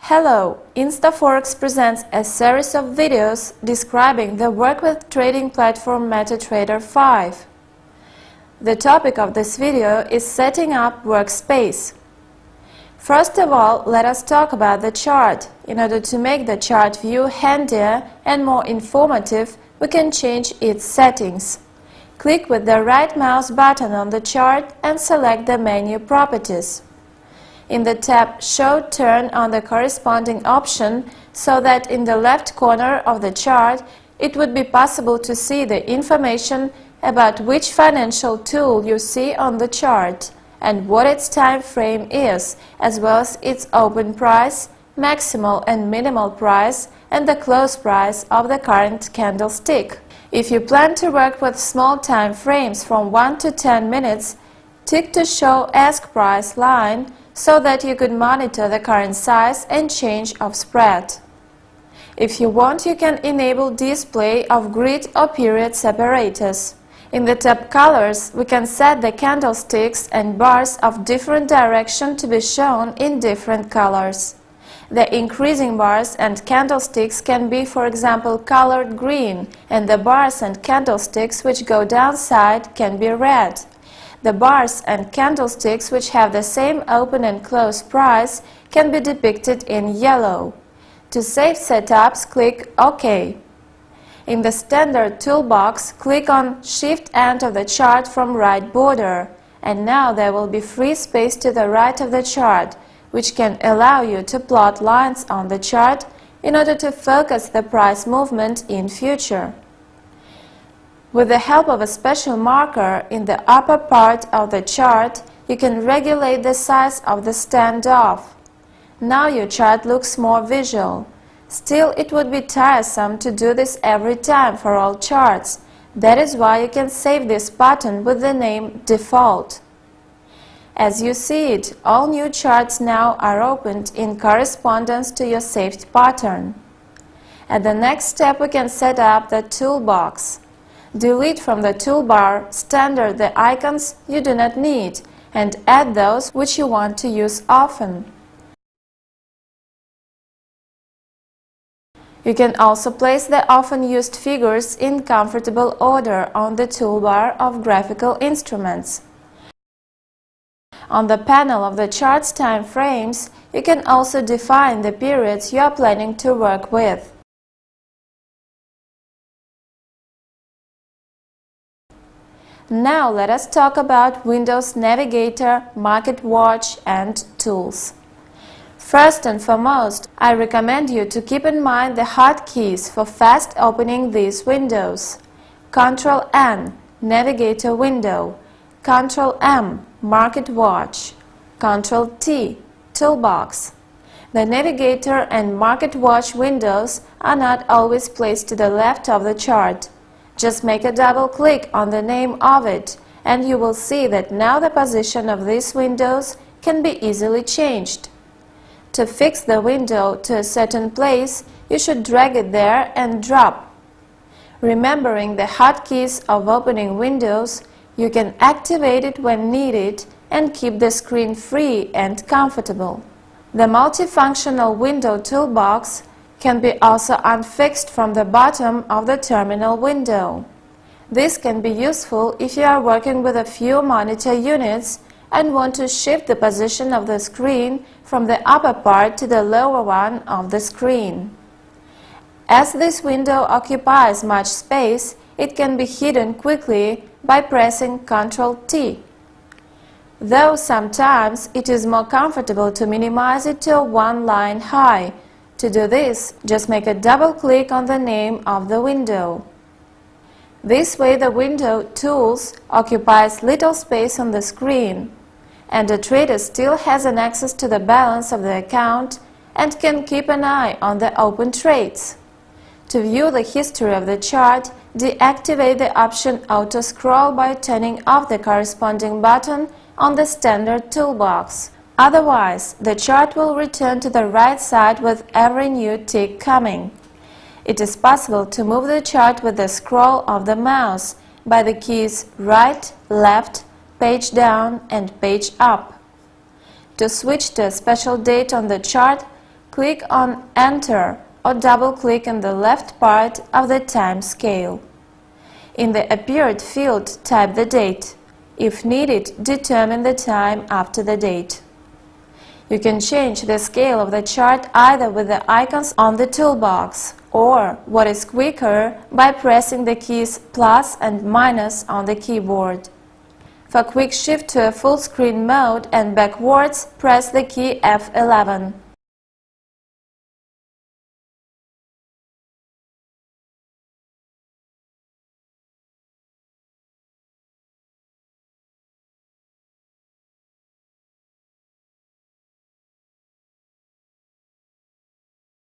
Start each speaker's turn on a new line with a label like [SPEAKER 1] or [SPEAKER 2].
[SPEAKER 1] Hello! InstaForex presents a series of videos describing the work with trading platform MetaTrader 5. The topic of this video is setting up workspace. First of all, let us talk about the chart. In order to make the chart view handier and more informative, we can change its settings. Click with the right mouse button on the chart and select the menu Properties. In the tab Show, turn on the corresponding option so that in the left corner of the chart it would be possible to see the information about which financial tool you see on the chart and what its time frame is, as well as its open price, maximal and minimal price, and the close price of the current candlestick. If you plan to work with small time frames from 1 to 10 minutes, tick to Show Ask Price line so that you could monitor the current size and change of spread. If you want, you can enable display of grid or period separators. In the tab Colors, we can set the candlesticks and bars of different direction to be shown in different colors. The increasing bars and candlesticks can be, for example, colored green, and the bars and candlesticks which go downside can be red. The bars and candlesticks which have the same open and close price can be depicted in yellow. To save setups, click OK. In the standard toolbox, click on Shift End of the chart from right border, and now there will be free space to the right of the chart, which can allow you to plot lines on the chart in order to focus the price movement in future. With the help of a special marker in the upper part of the chart, you can regulate the size of the standoff. Now your chart looks more visual. Still, it would be tiresome to do this every time for all charts. That is why you can save this button with the name Default. As you see it, all new charts now are opened in correspondence to your saved pattern. At the next step, we can set up the toolbox. Delete from the toolbar standard the icons you do not need and add those which you want to use often. You can also place the often used figures in comfortable order on the toolbar of graphical instruments. On the panel of the chart's time frames, you can also define the periods you are planning to work with. Now let us talk about Windows Navigator, Market Watch and Tools. First and foremost, I recommend you to keep in mind the hotkeys for fast opening these windows. Ctrl-N, Navigator window, Ctrl-M, Market Watch, Ctrl-T, Toolbox. The Navigator and Market Watch windows are not always placed to the left of the chart. Just make a double click on the name of it, and you will see that now the position of these windows can be easily changed. To fix the window to a certain place, you should drag it there and drop. Remembering the hotkeys of opening windows, you can activate it when needed and keep the screen free and comfortable. The multifunctional window toolbox can be also unfixed from the bottom of the terminal window. This can be useful if you are working with a few monitor units and want to shift the position of the screen from the upper part to the lower one of the screen. As this window occupies much space, it can be hidden quickly by pressing Ctrl-T. Though sometimes it is more comfortable to minimize it to one line high. To do this, just make a double click on the name of the window. This way the window Tools occupies little space on the screen, and the trader still has an access to the balance of the account and can keep an eye on the open trades. To view the history of the chart, deactivate the option Auto Scroll by turning off the corresponding button on the standard toolbox. Otherwise, the chart will return to the right side with every new tick coming. It is possible to move the chart with the scroll of the mouse by the keys right, left, page down and page up. To switch to a special date on the chart, click on Enter or double-click in the left part of the time scale. In the appeared field, type the date. If needed, determine the time after the date. You can change the scale of the chart either with the icons on the toolbox or, what is quicker, by pressing the keys plus and minus on the keyboard. For quick shift to a full screen mode and backwards, press the key F11.